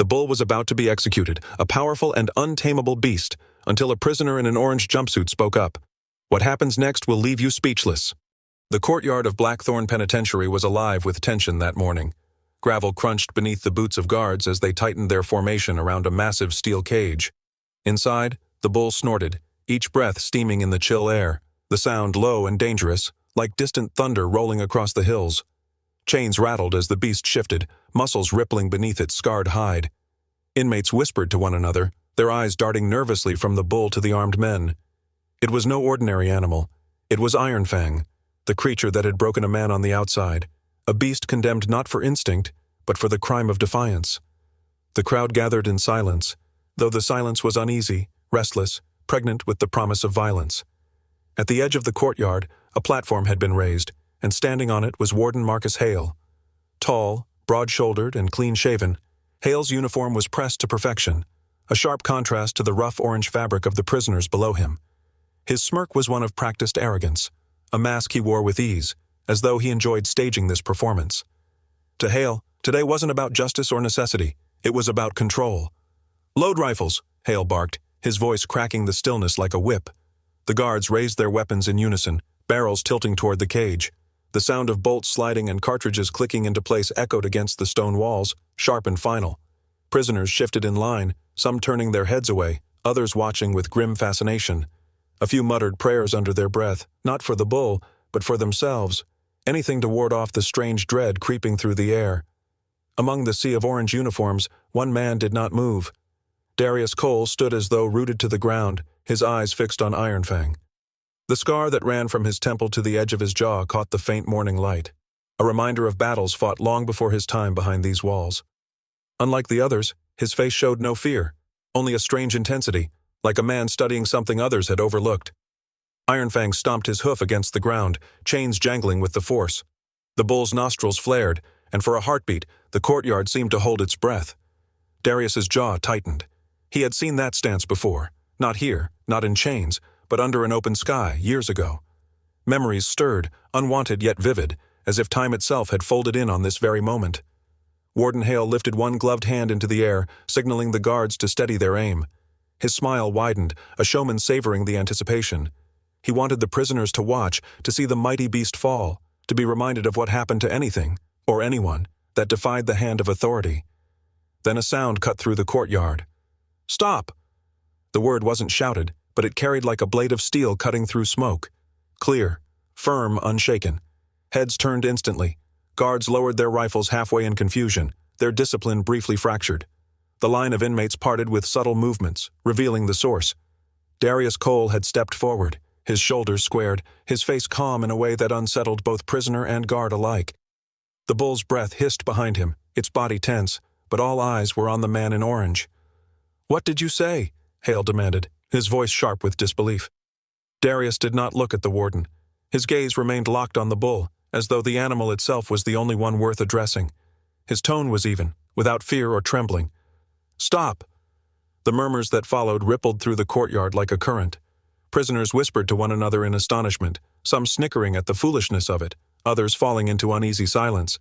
The bull was about to be executed, a powerful and untamable beast, until a prisoner in an orange jumpsuit spoke up. What happens next will leave you speechless. The courtyard of Blackthorn Penitentiary was alive with tension that morning. Gravel crunched beneath the boots of guards as they tightened their formation around a massive steel cage. Inside, the bull snorted, each breath steaming in the chill air, the sound low and dangerous, like distant thunder rolling across the hills. Chains rattled as the beast shifted, muscles rippling beneath its scarred hide. Inmates whispered to one another, their eyes darting nervously from the bull to the armed men. It was no ordinary animal. It was Ironfang, the creature that had broken a man on the outside, a beast condemned not for instinct, but for the crime of defiance. The crowd gathered in silence, though the silence was uneasy, restless, pregnant with the promise of violence. At the edge of the courtyard, a platform had been raised, and standing on it was Warden Marcus Hale. Tall, broad-shouldered, and clean-shaven, Hale's uniform was pressed to perfection, a sharp contrast to the rough orange fabric of the prisoners below him. His smirk was one of practiced arrogance, a mask he wore with ease, as though he enjoyed staging this performance. To Hale, today wasn't about justice or necessity, it was about control. "Load rifles," Hale barked, his voice cracking the stillness like a whip. The guards raised their weapons in unison, barrels tilting toward the cage. The sound of bolts sliding and cartridges clicking into place echoed against the stone walls, sharp and final. Prisoners shifted in line, some turning their heads away, others watching with grim fascination. A few muttered prayers under their breath, not for the bull, but for themselves, anything to ward off the strange dread creeping through the air. Among the sea of orange uniforms, one man did not move. Darius Cole stood as though rooted to the ground, his eyes fixed on Ironfang. The scar that ran from his temple to the edge of his jaw caught the faint morning light, a reminder of battles fought long before his time behind these walls. Unlike the others, his face showed no fear, only a strange intensity, like a man studying something others had overlooked. Ironfang stomped his hoof against the ground, chains jangling with the force. The bull's nostrils flared, and for a heartbeat, the courtyard seemed to hold its breath. Darius's jaw tightened. He had seen that stance before, not here, not in chains, but under an open sky, years ago. Memories stirred, unwanted yet vivid, as if time itself had folded in on this very moment. Warden Hale lifted one gloved hand into the air, signaling the guards to steady their aim. His smile widened, a showman savoring the anticipation. He wanted the prisoners to watch, to see the mighty beast fall, to be reminded of what happened to anything, or anyone, that defied the hand of authority. Then a sound cut through the courtyard. "Stop!" The word wasn't shouted, but it carried like a blade of steel cutting through smoke. Clear, firm, unshaken. Heads turned instantly. Guards lowered their rifles halfway in confusion, their discipline briefly fractured. The line of inmates parted with subtle movements, revealing the source. Darius Cole had stepped forward, his shoulders squared, his face calm in a way that unsettled both prisoner and guard alike. The bull's breath hissed behind him, its body tense, but all eyes were on the man in orange. "What did you say?" Hale demanded, his voice sharp with disbelief. Darius did not look at the warden. His gaze remained locked on the bull, as though the animal itself was the only one worth addressing. His tone was even, without fear or trembling. "Stop!" The murmurs that followed rippled through the courtyard like a current. Prisoners whispered to one another in astonishment, some snickering at the foolishness of it, others falling into uneasy silence.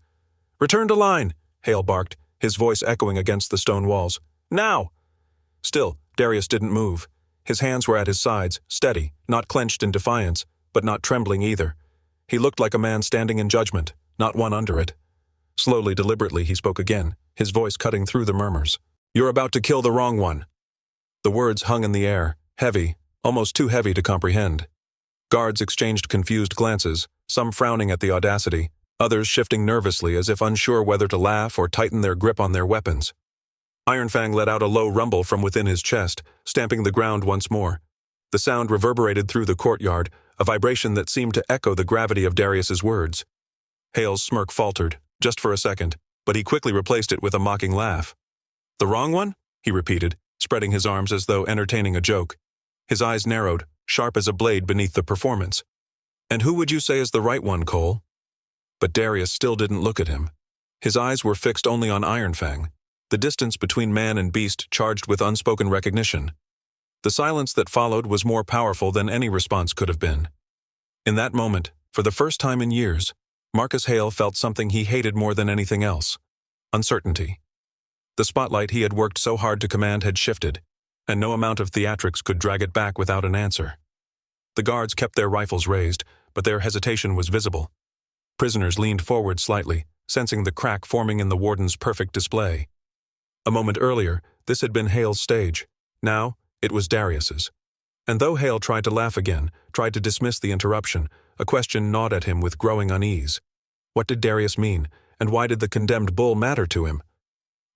"Return to line!" Hale barked, his voice echoing against the stone walls. "Now!" Still, Darius didn't move. His hands were at his sides, steady, not clenched in defiance, but not trembling either. He looked like a man standing in judgment, not one under it. Slowly, deliberately, he spoke again, his voice cutting through the murmurs. "You're about to kill the wrong one." The words hung in the air, heavy, almost too heavy to comprehend. Guards exchanged confused glances, some frowning at the audacity, others shifting nervously as if unsure whether to laugh or tighten their grip on their weapons. Ironfang let out a low rumble from within his chest, stamping the ground once more. The sound reverberated through the courtyard, a vibration that seemed to echo the gravity of Darius's words. Hale's smirk faltered, just for a second, but he quickly replaced it with a mocking laugh. "The wrong one?" he repeated, spreading his arms as though entertaining a joke. His eyes narrowed, sharp as a blade beneath the performance. "And who would you say is the right one, Cole?" But Darius still didn't look at him. His eyes were fixed only on Ironfang, the distance between man and beast charged with unspoken recognition. The silence that followed was more powerful than any response could have been. In that moment, for the first time in years, Marcus Hale felt something he hated more than anything else: uncertainty. The spotlight he had worked so hard to command had shifted, and no amount of theatrics could drag it back without an answer. The guards kept their rifles raised, but their hesitation was visible. Prisoners leaned forward slightly, sensing the crack forming in the warden's perfect display. A moment earlier, this had been Hale's stage. Now, it was Darius's. And though Hale tried to laugh again, tried to dismiss the interruption, a question gnawed at him with growing unease. What did Darius mean, and why did the condemned bull matter to him?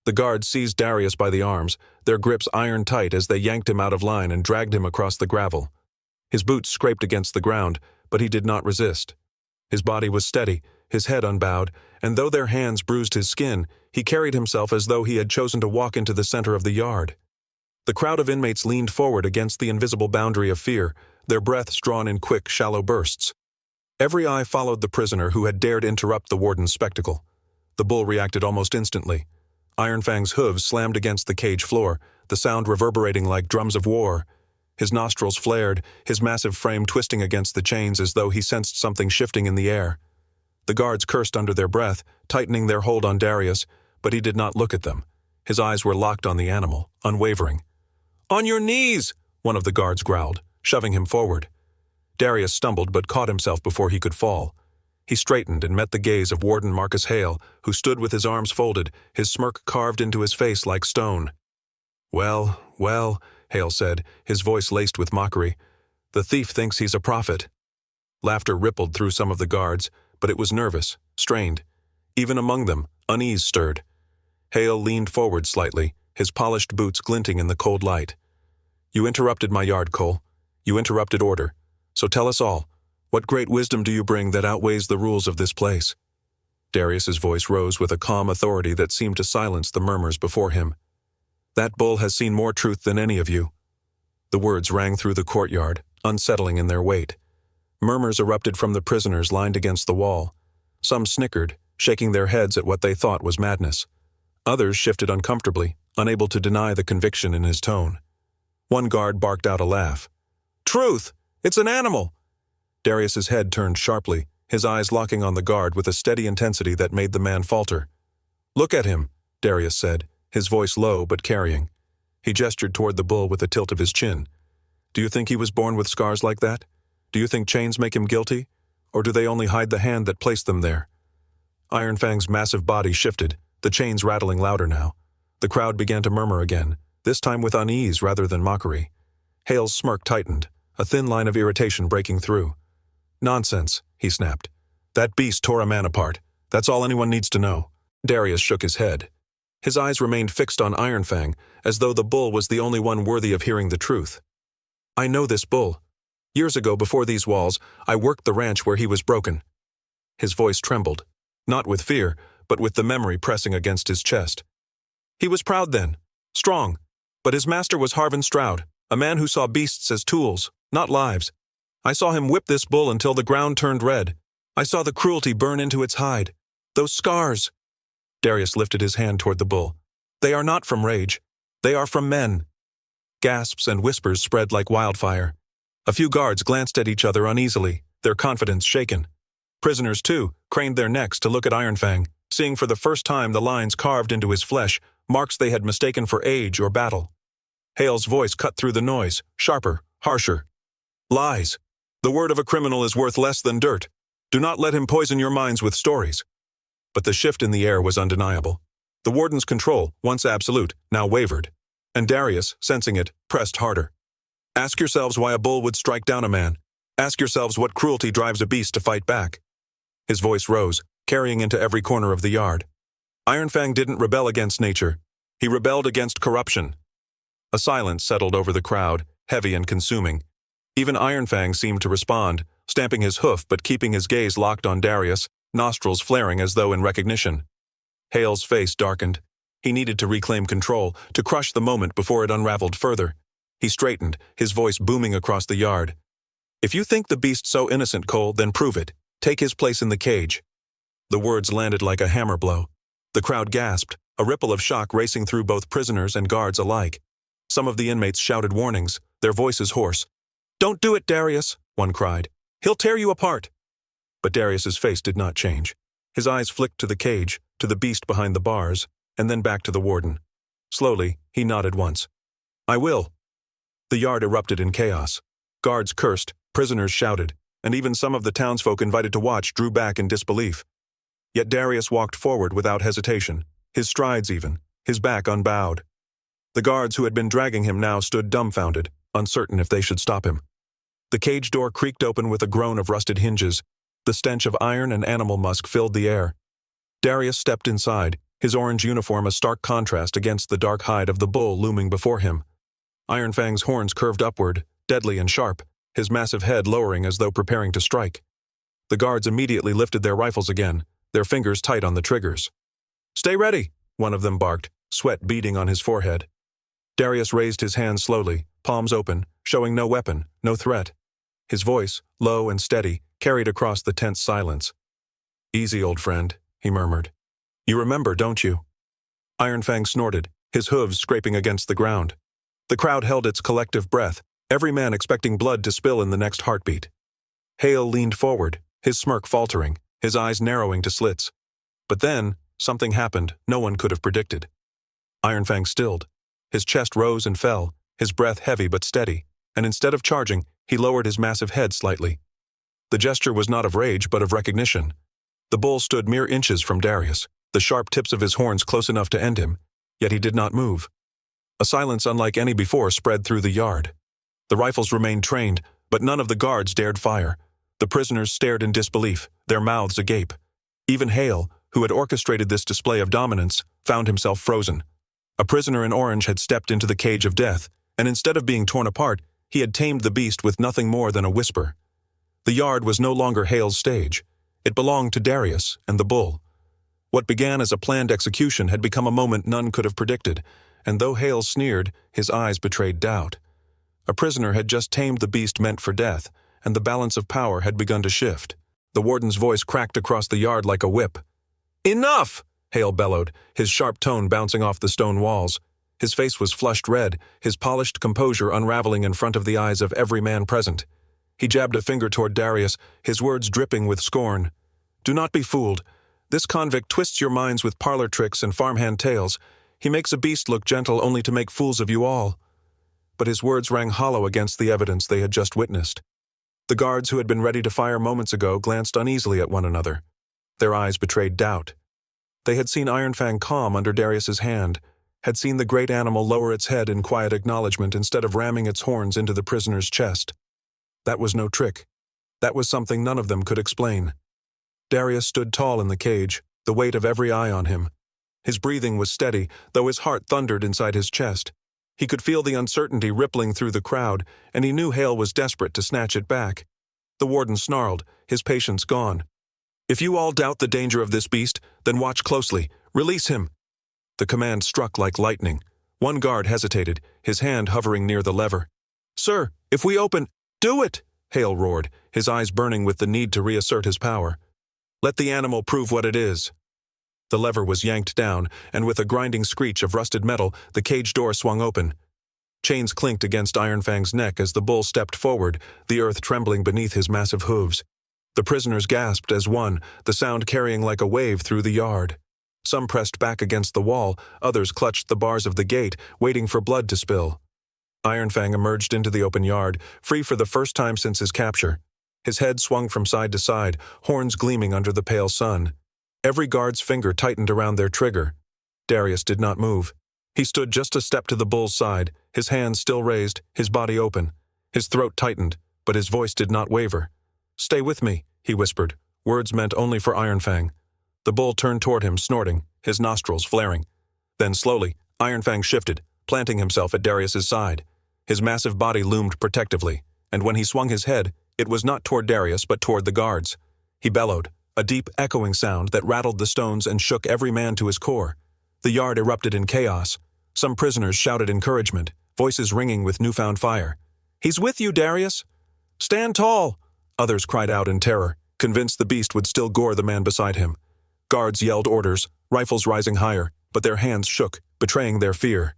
The guards seized Darius by the arms, their grips iron tight as they yanked him out of line and dragged him across the gravel. His boots scraped against the ground, but he did not resist. His body was steady, his head unbowed, and though their hands bruised his skin, he carried himself as though he had chosen to walk into the center of the yard. The crowd of inmates leaned forward against the invisible boundary of fear, their breaths drawn in quick, shallow bursts. Every eye followed the prisoner who had dared interrupt the warden's spectacle. The bull reacted almost instantly. Iron Fang's hooves slammed against the cage floor, the sound reverberating like drums of war. His nostrils flared, his massive frame twisting against the chains as though he sensed something shifting in the air. The guards cursed under their breath, tightening their hold on Darius, but he did not look at them. His eyes were locked on the animal, unwavering. "On your knees!" one of the guards growled, shoving him forward. Darius stumbled but caught himself before he could fall. He straightened and met the gaze of Warden Marcus Hale, who stood with his arms folded, his smirk carved into his face like stone. "Well, well," Hale said, his voice laced with mockery. "The thief thinks he's a prophet." Laughter rippled through some of the guards, but it was nervous, strained. Even among them, unease stirred. Hale leaned forward slightly, his polished boots glinting in the cold light. "You interrupted my yard, Cole. You interrupted order. So tell us all, what great wisdom do you bring that outweighs the rules of this place?" Darius's voice rose with a calm authority that seemed to silence the murmurs before him. "That bull has seen more truth than any of you." The words rang through the courtyard, unsettling in their weight. Murmurs erupted from the prisoners lined against the wall. Some snickered, shaking their heads at what they thought was madness. Others shifted uncomfortably, unable to deny the conviction in his tone. One guard barked out a laugh. "Truth! It's an animal!" Darius's head turned sharply, his eyes locking on the guard with a steady intensity that made the man falter. "Look at him," Darius said, his voice low but carrying. He gestured toward the bull with a tilt of his chin. "Do you think he was born with scars like that? Do you think chains make him guilty? Or do they only hide the hand that placed them there?" Iron Fang's massive body shifted, the chains rattling louder now. The crowd began to murmur again, this time with unease rather than mockery. Hale's smirk tightened, a thin line of irritation breaking through. "Nonsense," he snapped. "That beast tore a man apart. That's all anyone needs to know." Darius shook his head. His eyes remained fixed on Iron Fang, as though the bull was the only one worthy of hearing the truth. "I know this bull. Years ago, before these walls, I worked the ranch where he was broken." His voice trembled, not with fear, but with the memory pressing against his chest. "He was proud then, strong, but his master was Harvin Stroud, a man who saw beasts as tools, not lives. I saw him whip this bull until the ground turned red. I saw the cruelty burn into its hide. Those scars." Darius lifted his hand toward the bull. "They are not from rage. They are from men." Gasps and whispers spread like wildfire. A few guards glanced at each other uneasily, their confidence shaken. Prisoners, too, craned their necks to look at Iron Fang, seeing for the first time the lines carved into his flesh, marks they had mistaken for age or battle. Hale's voice cut through the noise, sharper, harsher. "Lies. The word of a criminal is worth less than dirt. Do not let him poison your minds with stories." But the shift in the air was undeniable. The warden's control, once absolute, now wavered. And Darius, sensing it, pressed harder. "Ask yourselves why a bull would strike down a man. Ask yourselves what cruelty drives a beast to fight back." His voice rose, carrying into every corner of the yard. Iron Fang didn't rebel against nature. He rebelled against corruption. A silence settled over the crowd, heavy and consuming. Even Iron Fang seemed to respond, stamping his hoof but keeping his gaze locked on Darius, nostrils flaring as though in recognition. Hale's face darkened. He needed to reclaim control, to crush the moment before it unraveled further. He straightened, his voice booming across the yard. "If you think the beast so innocent, Cole, then prove it. Take his place in the cage." The words landed like a hammer blow. The crowd gasped, a ripple of shock racing through both prisoners and guards alike. Some of the inmates shouted warnings, their voices hoarse. "Don't do it, Darius," one cried. "He'll tear you apart." But Darius's face did not change. His eyes flicked to the cage, to the beast behind the bars, and then back to the warden. Slowly, he nodded once. "I will." The yard erupted in chaos. Guards cursed, prisoners shouted, and even some of the townsfolk invited to watch drew back in disbelief. Yet Darius walked forward without hesitation, his strides even, his back unbowed. The guards who had been dragging him now stood dumbfounded, uncertain if they should stop him. The cage door creaked open with a groan of rusted hinges. The stench of iron and animal musk filled the air. Darius stepped inside, his orange uniform a stark contrast against the dark hide of the bull looming before him. Iron Fang's horns curved upward, deadly and sharp, his massive head lowering as though preparing to strike. The guards immediately lifted their rifles again, their fingers tight on the triggers. "Stay ready," one of them barked, sweat beading on his forehead. Darius raised his hands slowly, palms open, showing no weapon, no threat. His voice, low and steady, carried across the tense silence. "Easy, old friend," he murmured. "You remember, don't you?" Iron Fang snorted, his hooves scraping against the ground. The crowd held its collective breath, every man expecting blood to spill in the next heartbeat. Hale leaned forward, his smirk faltering, his eyes narrowing to slits. But then, something happened no one could have predicted. Iron Fang stilled. His chest rose and fell, his breath heavy but steady, and instead of charging, he lowered his massive head slightly. The gesture was not of rage but of recognition. The bull stood mere inches from Darius, the sharp tips of his horns close enough to end him, yet he did not move. A silence unlike any before spread through the yard. The rifles remained trained, but none of the guards dared fire. The prisoners stared in disbelief, their mouths agape. Even Hale, who had orchestrated this display of dominance, found himself frozen. A prisoner in orange had stepped into the cage of death, and instead of being torn apart, he had tamed the beast with nothing more than a whisper. The yard was no longer Hale's stage. It belonged to Darius and the bull. What began as a planned execution had become a moment none could have predicted, and though Hale sneered, his eyes betrayed doubt. A prisoner had just tamed the beast meant for death, and the balance of power had begun to shift. The warden's voice cracked across the yard like a whip. "Enough!" Hale bellowed, his sharp tone bouncing off the stone walls. His face was flushed red, his polished composure unraveling in front of the eyes of every man present. He jabbed a finger toward Darius, his words dripping with scorn. "Do not be fooled. This convict twists your minds with parlor tricks and farmhand tales. He makes a beast look gentle only to make fools of you all." But his words rang hollow against the evidence they had just witnessed. The guards who had been ready to fire moments ago glanced uneasily at one another. Their eyes betrayed doubt. They had seen Iron Fang calm under Darius's hand, had seen the great animal lower its head in quiet acknowledgement instead of ramming its horns into the prisoner's chest. That was no trick. That was something none of them could explain. Darius stood tall in the cage, the weight of every eye on him. His breathing was steady, though his heart thundered inside his chest. He could feel the uncertainty rippling through the crowd, and he knew Hale was desperate to snatch it back. The warden snarled, his patience gone. "If you all doubt the danger of this beast, then watch closely. Release him." The command struck like lightning. One guard hesitated, his hand hovering near the lever. "Sir, if we open—" "Do it!" Hale roared, his eyes burning with the need to reassert his power. "Let the animal prove what it is." The lever was yanked down, and with a grinding screech of rusted metal, the cage door swung open. Chains clinked against Iron Fang's neck as the bull stepped forward, the earth trembling beneath his massive hooves. The prisoners gasped as one, the sound carrying like a wave through the yard. Some pressed back against the wall, others clutched the bars of the gate, waiting for blood to spill. Iron Fang emerged into the open yard, free for the first time since his capture. His head swung from side to side, horns gleaming under the pale sun. Every guard's finger tightened around their trigger. Darius did not move. He stood just a step to the bull's side, his hands still raised, his body open. His throat tightened, but his voice did not waver. "Stay with me," he whispered, words meant only for Iron Fang. The bull turned toward him, snorting, his nostrils flaring. Then slowly, Iron Fang shifted, planting himself at Darius's side. His massive body loomed protectively, and when he swung his head, it was not toward Darius but toward the guards. He bellowed, a deep, echoing sound that rattled the stones and shook every man to his core. The yard erupted in chaos. Some prisoners shouted encouragement, voices ringing with newfound fire. "He's with you, Darius!" "Stand tall!" Others cried out in terror, convinced the beast would still gore the man beside him. Guards yelled orders, rifles rising higher, but their hands shook, betraying their fear.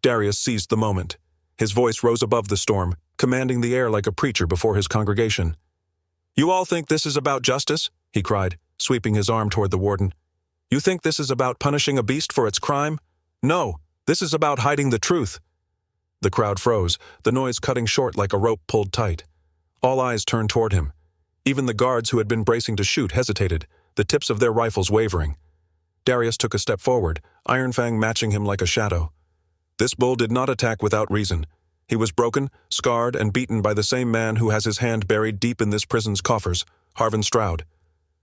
Darius seized the moment. His voice rose above the storm, commanding the air like a preacher before his congregation. "You all think this is about justice?" he cried, sweeping his arm toward the warden. "You think this is about punishing a beast for its crime? No, This is about hiding the truth." The crowd froze, the noise cutting short like a rope pulled tight. All eyes turned toward him. Even the guards who had been bracing to shoot hesitated, the tips of their rifles wavering. Darius took a step forward, Iron Fang matching him like a shadow. This bull did not attack without reason. He was broken, scarred, and beaten by the same man who has his hand buried deep in this prison's coffers, Harvin Stroud.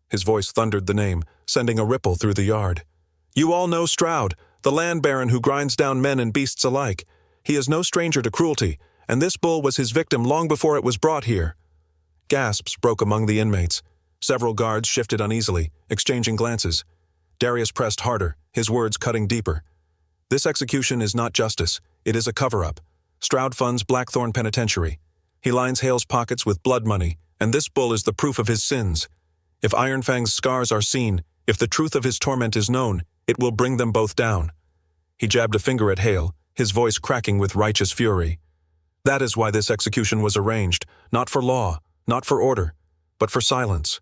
His voice thundered the name, sending a ripple through the yard. "You all know Stroud, the land baron who grinds down men and beasts alike. He is no stranger to cruelty, and this bull was his victim long before it was brought here." Gasps broke among the inmates. Several guards shifted uneasily, exchanging glances. Darius pressed harder, his words cutting deeper. "This execution is not justice, it is a cover-up. Stroud funds Blackthorn Penitentiary. He lines Hale's pockets with blood money, and this bull is the proof of his sins. If Iron Fang's scars are seen, if the truth of his torment is known, it will bring them both down." He jabbed a finger at Hale, his voice cracking with righteous fury. "That is why this execution was arranged, not for law, not for order, but for silence."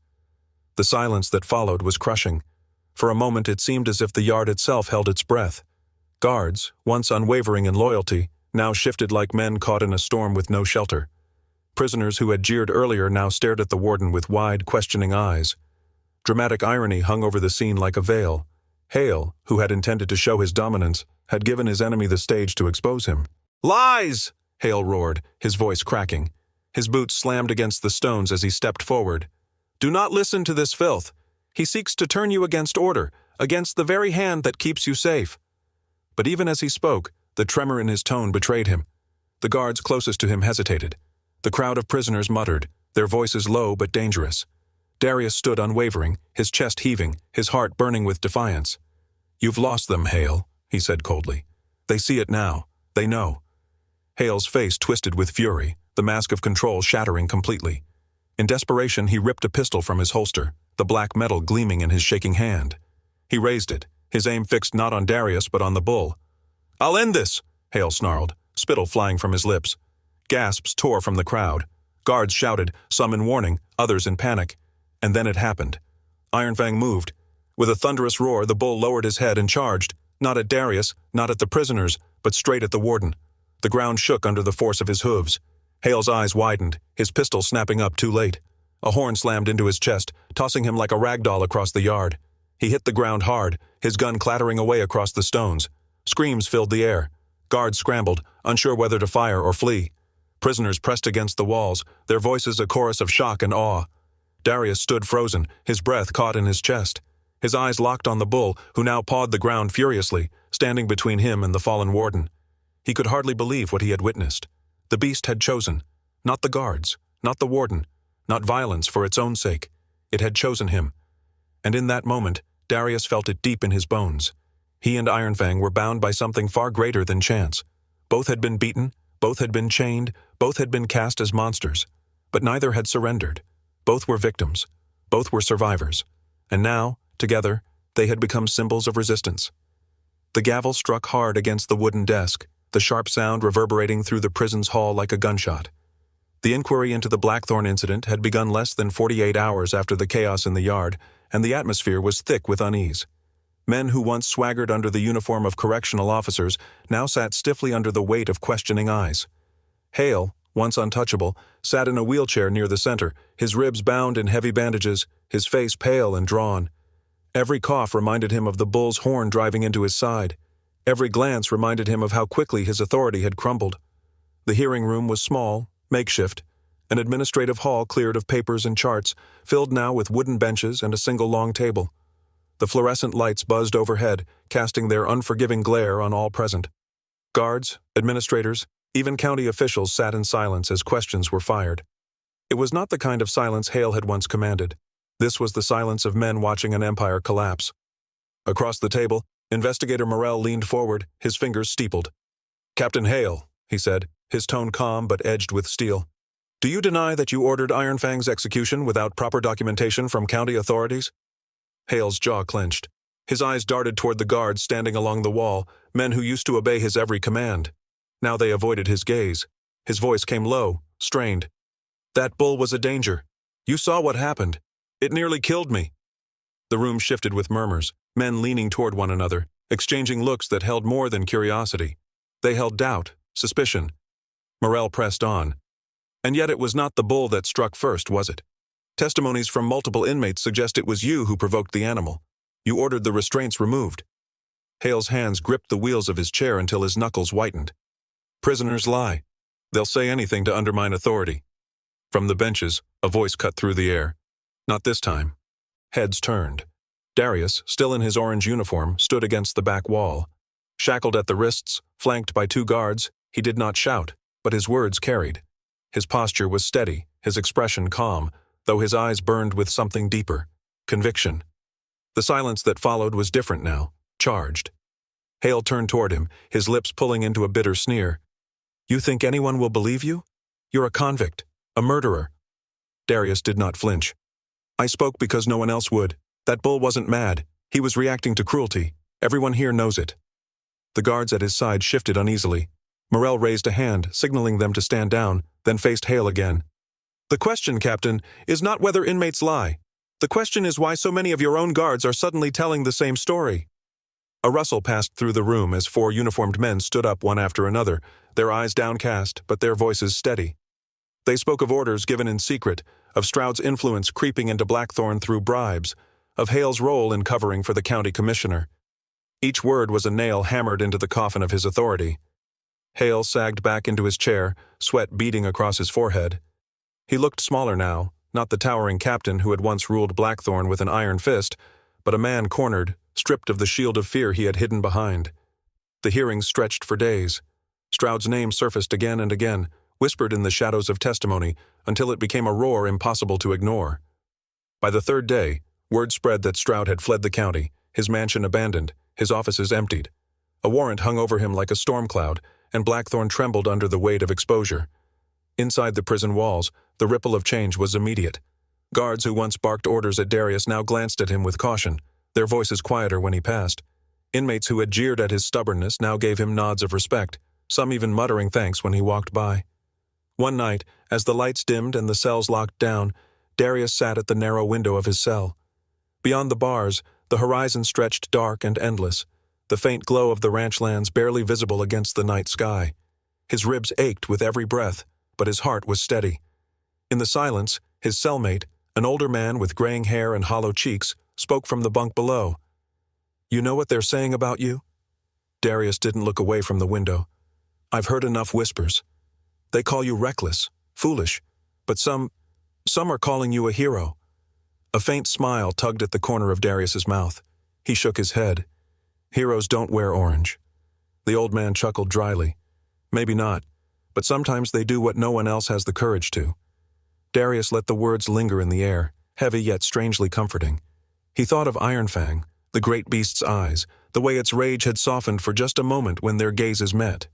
The silence that followed was crushing. For a moment it seemed as if the yard itself held its breath. Guards, once unwavering in loyalty, now shifted like men caught in a storm with no shelter. Prisoners who had jeered earlier now stared at the warden with wide, questioning eyes. Dramatic irony hung over the scene like a veil. Hale, who had intended to show his dominance, had given his enemy the stage to expose him. "Lies!" Hale roared, his voice cracking. His boots slammed against the stones as he stepped forward. "Do not listen to this filth. He seeks to turn you against order, against the very hand that keeps you safe." But even as he spoke, the tremor in his tone betrayed him. The guards closest to him hesitated. The crowd of prisoners muttered, their voices low but dangerous. Darius stood unwavering, his chest heaving, his heart burning with defiance. "You've lost them, Hale," he said coldly. "They see it now. They know." Hale's face twisted with fury, the mask of control shattering completely. In desperation, he ripped a pistol from his holster, the black metal gleaming in his shaking hand. He raised it, his aim fixed not on Darius but on the bull. "I'll end this," Hale snarled, spittle flying from his lips. Gasps tore from the crowd. Guards shouted, some in warning, others in panic. And then it happened. Iron Fang moved. With a thunderous roar, the bull lowered his head and charged, not at Darius, not at the prisoners, but straight at the warden. The ground shook under the force of his hooves. Hale's eyes widened, his pistol snapping up too late. A horn slammed into his chest, tossing him like a rag doll across the yard. He hit the ground hard, his gun clattering away across the stones. Screams filled the air. Guards scrambled, unsure whether to fire or flee. Prisoners pressed against the walls, their voices a chorus of shock and awe. Darius stood frozen, his breath caught in his chest. His eyes locked on the bull, who now pawed the ground furiously, standing between him and the fallen warden. He could hardly believe what he had witnessed. The beast had chosen, not the guards, not the warden, not violence for its own sake. It had chosen him. And in that moment, Darius felt it deep in his bones. He and Iron Fang were bound by something far greater than chance. Both had been beaten, both had been chained, both had been cast as monsters. But neither had surrendered. Both were victims. Both were survivors. And now, together, they had become symbols of resistance. The gavel struck hard against the wooden desk, the sharp sound reverberating through the prison's hall like a gunshot. The inquiry into the Blackthorn incident had begun less than 48 hours after the chaos in the yard, and the atmosphere was thick with unease. Men who once swaggered under the uniform of correctional officers now sat stiffly under the weight of questioning eyes. Hale, once untouchable, sat in a wheelchair near the center, his ribs bound in heavy bandages, his face pale and drawn. Every cough reminded him of the bull's horn driving into his side. Every glance reminded him of how quickly his authority had crumbled. The hearing room was small, makeshift, an administrative hall cleared of papers and charts, filled now with wooden benches and a single long table. The fluorescent lights buzzed overhead, casting their unforgiving glare on all present. Guards, administrators, even county officials sat in silence as questions were fired. It was not the kind of silence Hale had once commanded. This was the silence of men watching an empire collapse. Across the table, Investigator Morrell leaned forward, his fingers steepled. "Captain Hale," he said, his tone calm but edged with steel. "Do you deny that you ordered Iron Fang's execution without proper documentation from county authorities?" Hale's jaw clenched. His eyes darted toward the guards standing along the wall, men who used to obey his every command. Now they avoided his gaze. His voice came low, strained. "That bull was a danger. You saw what happened. It nearly killed me." The room shifted with murmurs, men leaning toward one another, exchanging looks that held more than curiosity. They held doubt, suspicion. Morrel pressed on. And yet it was not the bull that struck first, was it? Testimonies from multiple inmates suggest it was you who provoked the animal. You ordered the restraints removed. Hale's hands gripped the wheels of his chair until his knuckles whitened. Prisoners lie. They'll say anything to undermine authority. From the benches, a voice cut through the air. Not this time. Heads turned. Darius, still in his orange uniform, stood against the back wall. Shackled at the wrists, flanked by 2 guards, he did not shout, but his words carried. His posture was steady, his expression calm, though his eyes burned with something deeper, conviction. The silence that followed was different now, charged. Hale turned toward him, his lips pulling into a bitter sneer. You think anyone will believe you? You're a convict, a murderer. Darius did not flinch. I spoke because no one else would. That bull wasn't mad. He was reacting to cruelty. Everyone here knows it. The guards at his side shifted uneasily. Morrel raised a hand, signaling them to stand down, then faced Hale again. The question, Captain, is not whether inmates lie. The question is why so many of your own guards are suddenly telling the same story. A rustle passed through the room as 4 uniformed men stood up one after another, their eyes downcast, but their voices steady. They spoke of orders given in secret, of Stroud's influence creeping into Blackthorn through bribes, of Hale's role in covering for the county commissioner. Each word was a nail hammered into the coffin of his authority. Hale sagged back into his chair, sweat beading across his forehead. He looked smaller now, not the towering captain who had once ruled Blackthorn with an iron fist, but a man cornered, stripped of the shield of fear he had hidden behind. The hearings stretched for days. Stroud's name surfaced again and again, whispered in the shadows of testimony, until it became a roar impossible to ignore. By the 3rd day, word spread that Stroud had fled the county, his mansion abandoned, his offices emptied. A warrant hung over him like a storm cloud, and Blackthorn trembled under the weight of exposure. Inside the prison walls, the ripple of change was immediate. Guards who once barked orders at Darius now glanced at him with caution, their voices quieter when he passed. Inmates who had jeered at his stubbornness now gave him nods of respect, some even muttering thanks when he walked by. One night, as the lights dimmed and the cells locked down, Darius sat at the narrow window of his cell. Beyond the bars, the horizon stretched dark and endless, the faint glow of the ranch lands barely visible against the night sky. His ribs ached with every breath, but his heart was steady. In the silence, his cellmate, an older man with graying hair and hollow cheeks, spoke from the bunk below. You know what they're saying about you? Darius didn't look away from the window. I've heard enough whispers. They call you reckless, foolish, but some are calling you a hero. A faint smile tugged at the corner of Darius's mouth. He shook his head. Heroes don't wear orange. The old man chuckled dryly. Maybe not, but sometimes they do what no one else has the courage to. Darius let the words linger in the air, heavy yet strangely comforting. He thought of Ironfang, the great beast's eyes, the way its rage had softened for just a moment when their gazes met.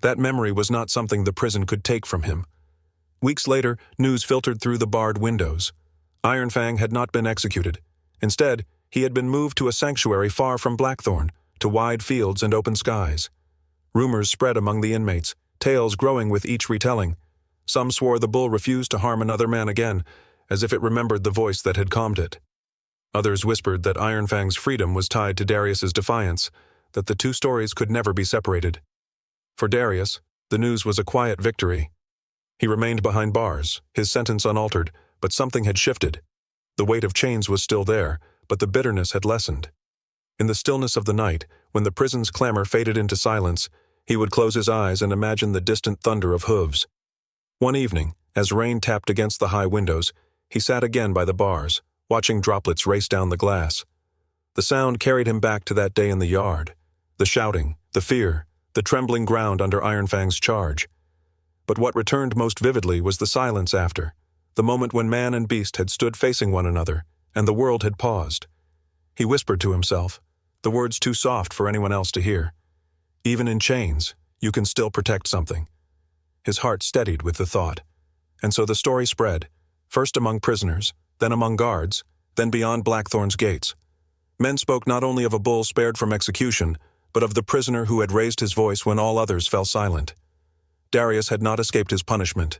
That memory was not something the prison could take from him. Weeks later, news filtered through the barred windows. Ironfang had not been executed. Instead, he had been moved to a sanctuary far from Blackthorn, to wide fields and open skies. Rumors spread among the inmates, tales growing with each retelling. Some swore the bull refused to harm another man again, as if it remembered the voice that had calmed it. Others whispered that Ironfang's freedom was tied to Darius's defiance, that the 2 stories could never be separated. For Darius, the news was a quiet victory. He remained behind bars, his sentence unaltered, but something had shifted. The weight of chains was still there, but the bitterness had lessened. In the stillness of the night, when the prison's clamor faded into silence, he would close his eyes and imagine the distant thunder of hooves. One evening, as rain tapped against the high windows, he sat again by the bars, watching droplets race down the glass. The sound carried him back to that day in the yard, the shouting, the fear, the trembling ground under Ironfang's charge. But what returned most vividly was the silence after, the moment when man and beast had stood facing one another, and the world had paused. He whispered to himself, the words too soft for anyone else to hear. Even in chains, you can still protect something. His heart steadied with the thought. And so the story spread, first among prisoners, then among guards, then beyond Blackthorn's gates. Men spoke not only of a bull spared from execution, but of the prisoner who had raised his voice when all others fell silent. Darius had not escaped his punishment.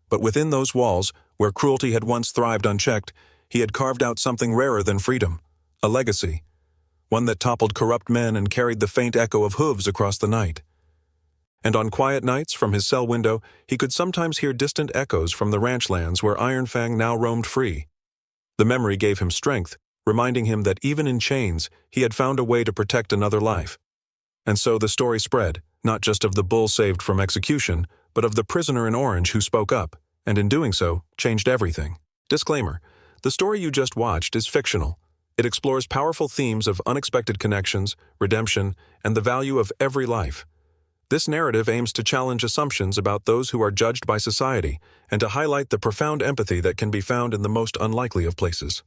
But within those walls, where cruelty had once thrived unchecked, he had carved out something rarer than freedom, a legacy. one that toppled corrupt men and carried the faint echo of hooves across the night. And on quiet nights, from his cell window, he could sometimes hear distant echoes from the ranch lands where Iron Fang now roamed free. The memory gave him strength, reminding him that even in chains, he had found a way to protect another life. And so the story spread, not just of the bull saved from execution, but of the prisoner in orange who spoke up, and in doing so, changed everything. Disclaimer: the story you just watched is fictional. It explores powerful themes of unexpected connections, redemption, and the value of every life. This narrative aims to challenge assumptions about those who are judged by society and to highlight the profound empathy that can be found in the most unlikely of places.